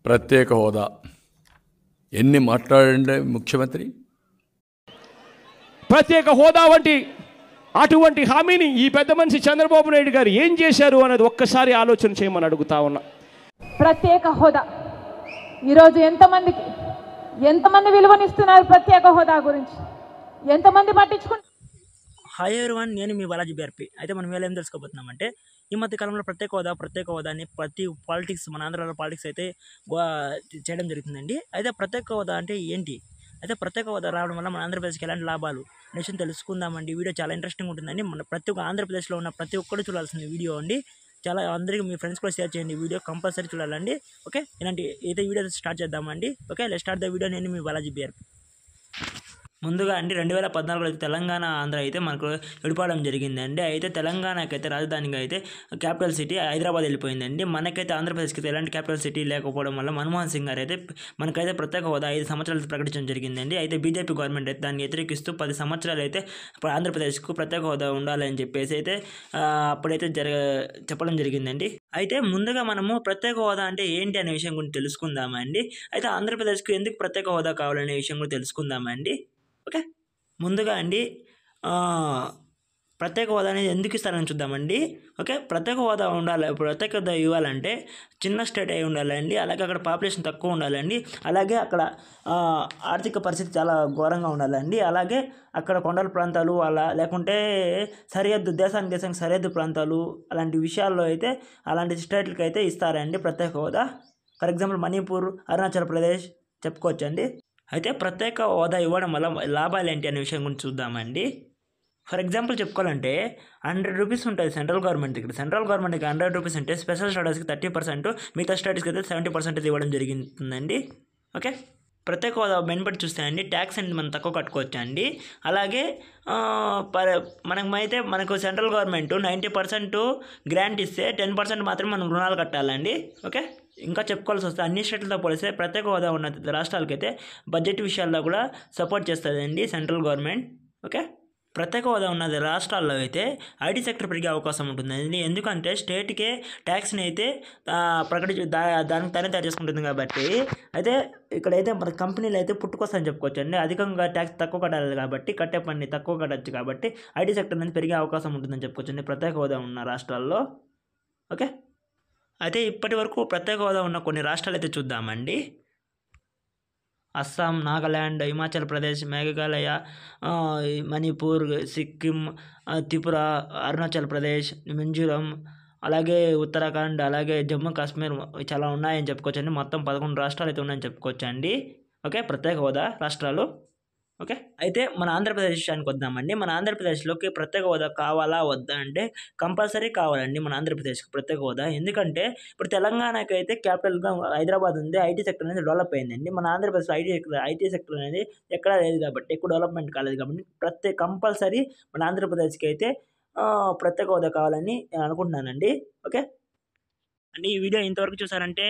ప్రత్యేక హోదా ఎన్ని మాట్లాడండి ముఖ్యమంత్రి? ప్రత్యేక హోదా వంటి అటువంటి హామీని ఈ పెద్ద మనిషి చంద్రబాబు నాయుడు గారు ఏం చేశారు అనేది ఒక్కసారి ఆలోచన చేయమని అడుగుతా ఉన్నా. ప్రత్యేక హోదా ఈరోజు ఎంతమంది విలువనిస్తున్నారు? ప్రత్యేక హోదా గురించి ఎంతమంది పట్టించుకుంటారు? హాయ్ ఎవరీవన్, నేను మీ బాలాజీ బీఆర్పీ. అయితే మనం ఏం తెలుసుకోబోతున్నామంటే, ఈ మధ్య కాలంలో ప్రత్యేక హోదా అని ప్రతి పాలిటిక్స్, మన ఆంధ్రాలో పాలిటిక్స్ అయితే చేయడం జరుగుతుందండి. అయితే ప్రత్యేక హోదా అంటే ఏంటి, అయితే ప్రత్యేక హోదా రావడం వల్ల మన ఆంధ్రప్రదేశ్కి ఎలాంటి లాభాలు నేషన్ తెలుసుకుందామండి. వీడియో చాలా ఇంట్రెస్టింగ్ ఉంటుందండి. మన ప్రతి ఒక్క ఆంధ్రప్రదేశ్లో ఉన్న ప్రతి ఒక్కరు చూడాల్సిన వీడియో అండి. చాలా అందరికీ మీ ఫ్రెండ్స్ కూడా షేర్ చేయండి. వీడియో కంపల్సరీ చూడాలండి. ఓకే, ఇలాంటి అయితే వీడియో స్టార్ట్ చేద్దామండి. Okay, let's start the video. నేను మీ బాలాజీ బీఆర్పీ. ముందుగా అండి 2014లో అయితే తెలంగాణ ఆంధ్ర అయితే మనకు విడిపోవడం జరిగిందండి. అయితే తెలంగాణకి అయితే రాజధానిగా అయితే క్యాపిటల్ సిటీ హైదరాబాద్ వెళ్ళిపోయిందండి. మనకైతే ఆంధ్రప్రదేశ్కి అయితే ఎలాంటి క్యాపిటల్ సిటీ లేకపోవడం వల్ల మన్మోహన్ సింగ్ గారు అయితే మనకైతే ప్రత్యేక హోదా 5 సంవత్సరాలు ప్రకటించడం జరిగిందండి. అయితే బీజేపీ గవర్నమెంట్ అయితే దాన్ని వ్యతిరేకిస్తూ 10 సంవత్సరాలు అయితే ఆంధ్రప్రదేశ్కు ప్రత్యేక హోదా ఉండాలని చెప్పేసి అయితే అప్పుడైతే చెప్పడం జరిగిందండి. అయితే ముందుగా మనము ప్రత్యేక హోదా అంటే ఏంటి అనే విషయం గురించి తెలుసుకుందామండి. అయితే ఆంధ్రప్రదేశ్కు ఎందుకు ప్రత్యేక హోదా కావాలనే విషయం కూడా తెలుసుకుందామండి. ఓకే, ముందుగా అండి ప్రత్యేక హోదా అనేది ఎందుకు ఇస్తారని చూద్దామండి. ఓకే, ప్రత్యేక హోదా ప్రత్యేక హోదా ఇవ్వాలంటే చిన్న స్టేట్ అయి ఉండాలండి. అలాగే అక్కడ పాపులేషన్ తక్కువ ఉండాలండి. అలాగే అక్కడ ఆర్థిక పరిస్థితి చాలా ఘోరంగా ఉండాలండి. అలాగే అక్కడ కొండల ప్రాంతాలు లేకుంటే దేశానికి సరిహద్దు ప్రాంతాలు అలాంటి విషయాల్లో అయితే అలాంటి స్టేట్లకి అయితే ఇస్తారండి ప్రత్యేక హోదా. ఫర్ ఎగ్జాంపుల్ మణిపూర్, అరుణాచల్ ప్రదేశ్ చెప్పుకోవచ్చండి. అయితే ప్రత్యేక హోదా ఇవ్వడం వల్ల లాభాలు ఏంటి అనే విషయం గురించి చూద్దామండి. ఫర్ ఎగ్జాంపుల్ చెప్పుకోవాలంటే 100 రూపీస్ ఉంటుంది సెంట్రల్ గవర్నమెంట్ దగ్గర. సెంట్రల్ గవర్నమెంట్కి 100 రూపీస్ అంటే స్పెషల్ స్టేటస్కి 30%, మిగతా స్టేట్స్కి అయితే 70% ఇవ్వడం జరుగుతుందండి. ఓకే, ప్రత్యేక హోదా బెనిఫిట్ చూస్తే అండి ట్యాక్స్ అనేది మనం తక్కువ కట్టుకోవచ్చు అండి. అలాగే మనకు సెంట్రల్ గవర్నమెంట్ 90% గ్రాంట్ ఇస్తే 10% మాత్రమే మనం రుణాలు కట్టాలండి. ఓకే, ఇంకా చెప్పుకోవాల్సి వస్తే అన్ని స్టేట్లతో పోలిస్తే ప్రత్యేక హోదా ఉన్న రాష్ట్రాలకైతే బడ్జెట్ విషయాల్లో కూడా సపోర్ట్ చేస్తుందండి సెంట్రల్ గవర్నమెంట్. ఓకే, ప్రత్యేక హోదా ఉన్నది రాష్ట్రాల్లో అయితే ఐటీ సెక్టర్ పెరిగే అవకాశం ఉంటుందండి. ఎందుకంటే స్టేట్కే ట్యాక్స్ని అయితే దానికి తనే తయారు చేసుకుంటుంది కాబట్టి. అయితే ఇక్కడైతే మన కంపెనీలు అయితే పుట్టుకొస్తాయని చెప్పుకోవచ్చు అండి. అధికంగా ట్యాక్స్ తక్కువ కట్టాలి కాబట్టి కట్టే పని తక్కువ కట్టచ్చు కాబట్టి ఐటీ సెక్టర్ అనేది పెరిగే అవకాశం ఉంటుందని చెప్పుకోవచ్చు అండి ప్రత్యేక హోదా ఉన్న రాష్ట్రాల్లో. ఓకే, అయితే ఇప్పటి వరకు ప్రత్యేక హోదా ఉన్న కొన్ని రాష్ట్రాలు అయితే చూద్దామండి. అస్సాం, నాగాల్యాండ్, హిమాచల్ ప్రదేశ్, మేఘాలయ, మణిపూర్, సిక్కిం, త్రిపుర, అరుణాచల్ ప్రదేశ్, మిజోరం, అలాగే ఉత్తరాఖండ్, అలాగే జమ్మూ కాశ్మీర్ చాలా ఉన్నాయని చెప్పుకోవచ్చండి. మొత్తం 11 రాష్ట్రాలు అయితే ఉన్నాయని చెప్పుకోవచ్చండి. ఓకే, ప్రత్యేక హోదా రాష్ట్రాలు. ఓకే, అయితే మన ఆంధ్రప్రదేశ్ విషయానికి వద్దామండి. మన ఆంధ్రప్రదేశ్లోకి ప్రత్యేక హోదా కావాలా వద్దా అంటే కంపల్సరీ కావాలండి మన ఆంధ్రప్రదేశ్కి ప్రత్యేక హోదా. ఎందుకంటే ఇప్పుడు తెలంగాణకి అయితే క్యాపిటల్గా హైదరాబాద్ ఉంది. ఐటీ సెక్టర్ అనేది డెవలప్ అయిందండి. మన ఆంధ్రప్రదేశ్లో ఐటీ సెక్టర్ అనేది ఎక్కడా లేదు కాబట్టి, ఎక్కువ డెవలప్మెంట్ కాలేదు కాబట్టి కంపల్సరీ మన ఆంధ్రప్రదేశ్కి అయితే ప్రత్యేక హోదా కావాలని నేను అనుకుంటున్నానండి. ఓకే అండి, ఈ వీడియో ఇంతవరకు చూసారంటే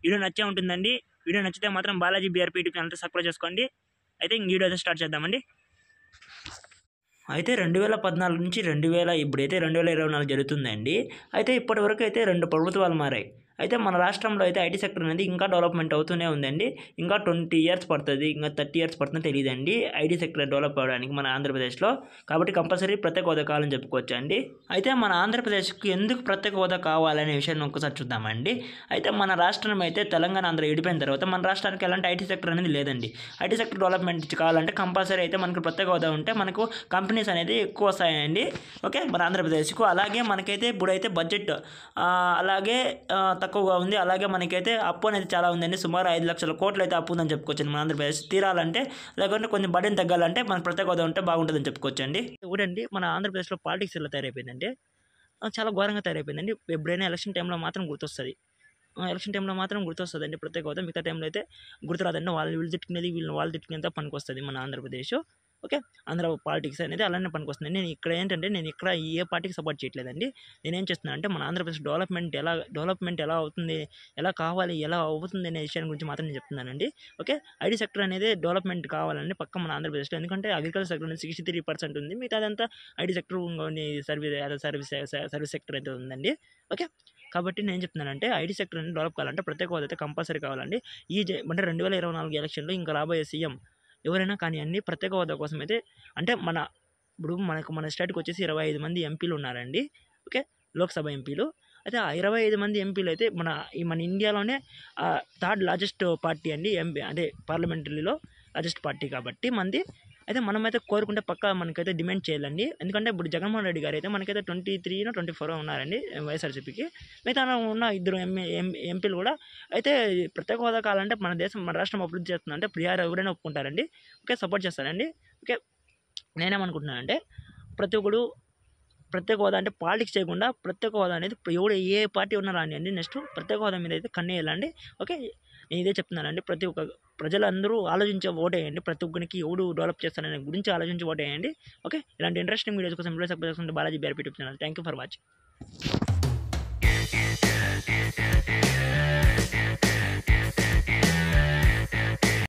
వీడియో నచ్చే ఉంటుందండి. వీడియో నచ్చితే మాత్రం Balaji BRP YouTube channel subscribe చేసుకోండి. అయితే వీడియో అయితే స్టార్ట్ చేద్దామండి. అయితే 2014 నుంచి ఇప్పుడైతే 2024 జరుగుతుందండి. అయితే ఇప్పటి వరకు అయితే 2 ప్రభుత్వాలు మారాయి. అయితే మన రాష్ట్రంలో అయితే ఐటీ సెక్టర్ అనేది ఇంకా డెవలప్మెంట్ అవుతూనే ఉందండి. ఇంకా 20 ఇయర్స్ పడుతుంది, ఇంకా 30 ఇయర్స్ పడుతుందో తెలియదండి ఐటీ సెక్టర్ డెవలప్ అవ్వడానికి మన ఆంధ్రప్రదేశ్లో. కాబట్టి కంపల్సరీ ప్రత్యేక హోదా కావాలని చెప్పుకోవచ్చు అండి. అయితే మన ఆంధ్రప్రదేశ్కి ఎందుకు ప్రత్యేక హోదా కావాలనే విషయాన్ని ఒక్కసారి చూద్దామండి. అయితే మన రాష్ట్రం అయితే తెలంగాణ ఆంధ్ర విడిపోయిన తర్వాత మన రాష్ట్రానికి ఎలాంటి ఐటీ సెక్టర్ అనేది లేదండి. ఐటీ సెక్టర్ డెవలప్మెంట్ కావాలంటే కంపల్సరీ అయితే మనకు ప్రత్యేక హోదా ఉంటే మనకు కంపెనీస్ అనేది ఎక్కువ వస్తాయండి. ఓకే, మన ఆంధ్రప్రదేశ్కు. అలాగే మనకైతే ఇప్పుడైతే బడ్జెట్ అలాగే తక్కువగా ఉంది. అలాగే మనకైతే అప్పు అనేది చాలా ఉందండి. సుమారు 5 లక్షల కోట్లు అయితే అప్పు ఉందని చెప్పుకోవచ్చు మన ఆంధ్రప్రదేశ్ తీరాలంటే. లేకుంటే కొంచెం బడ్జెట్ తగ్గాలంటే మనకు ప్రత్యేక హోదా ఉంటే బాగుంటుందని చెప్పుకోవచ్చు అండి. ఒకటండి, మన ఆంధ్రప్రదేశ్లో పాలిటిక్స్ ఎలా తయారైపోయిందంటే చాలా ఘోరంగా తయారైపోయిందండి. ఎప్పుడైనా ఎలక్షన్ టైంలో మాత్రం గుర్తొస్తుంది. ప్రత్యేక హోదా. మిగతా టైంలో అయితే గుర్తురాదండి. వీళ్ళు తిట్టుకునేది వాళ్ళు తిట్టుకునేంత పనికి వస్తుంది మన ఆంధ్రప్రదేశ్. ఓకే, ఆంధ్ర పాలిటిక్స్ అనేది అలానే పనికొస్తుంది. నేను ఇక్కడ ఏ పార్టీకి సపోర్ట్ చేయట్లేదండి. నేనేం చేస్తున్నాను అంటే మన ఆంధ్రప్రదేశ్ డెవలప్మెంట్ ఎలా అవుతుంది, ఎలా కావాలి, ఎలా అవుతుంది అనే విషయం గురించి మాత్రం నేను చెప్తున్నానండి. ఓకే, ఐటీ సెక్టర్ అనేది డెవలప్మెంట్ కావాలండి పక్క మన ఆంధ్రప్రదేశ్లో. ఎందుకంటే అగ్రికల్చర్ సెక్టర్ అనేది 63% ఉంది. మిగతా అదంతా ఐటీ సెక్టర్ సర్వీస్ సెక్టర్ అయితే ఉందండి. ఓకే, కాబట్టి నేను చెప్తున్నానంటే ఐటీ సెక్టర్ అనేది డెవలప్ కావాలంటే ప్రత్యేక హోదా అయితే కంపల్సరీ కావాలండి. అంటే 2024 ఎలక్షన్లో ఇంకా రాబోయే సీఎం ఎవరైనా కానీ అన్ని ప్రత్యేక హోదా కోసం అయితే అంటే మన స్టేట్కి వచ్చేసి 25 మంది ఎంపీలు ఉన్నారండి. ఓకే, లోక్సభ ఎంపీలు. అయితే ఆ 25 మంది ఎంపీలు అయితే మన ఇండియాలోనే థర్డ్ లార్జెస్ట్ పార్టీ అండి. అదే పార్లమెంటరీలో లార్జెస్ట్ పార్టీ కాబట్టి అయితే మనమైతే కోరుకుంటే పక్కా మనకైతే డిమాండ్ చేయాలండి. ఎందుకంటే ఇప్పుడు జగన్మోహన్ రెడ్డి గారు అయితే మనకైతే 23-24 ఉన్నారండి వైఎస్ఆర్సీపీకి. మిగతా ఉన్న 2 ఎంపీలు కూడా అయితే ప్రత్యేక హోదా కావాలంటే మన రాష్ట్రం అభివృద్ధి చేస్తుందంటే ఎవరైనా ఒప్పుకుంటారండి. ఓకే, సపోర్ట్ చేస్తారండి. ఓకే, నేనేమనుకుంటున్నానంటే ప్రతి ఒక్కడు ప్రత్యేక హోదా అంటే పాలిటిక్స్ చేయకుండా ప్రత్యేక హోదా అనేది ఏ పార్టీ ఉన్నా రానియండి, నెక్స్ట్ ప్రత్యేక హోదా మీద అయితే కన్నేయాలండి. ఓకే, నేను ఇదే చెప్తున్నానండి. ప్రతి ఒక్క ప్రజలందరూ ఆలోచించి ఓటేయండి. ప్రతి ఒక్కరికి ఎవడు డెవలప్ చేస్తారనే గురించి ఆలోచించి ఓటేయండి. ఓకే, ఇలాంటి ఇంట్రెస్టింగ్ వీడియోస్ కోసం సబ్స్క్రైబ్ చేసుకోండి Balaji BRP YouTube channel. Thank you for watching.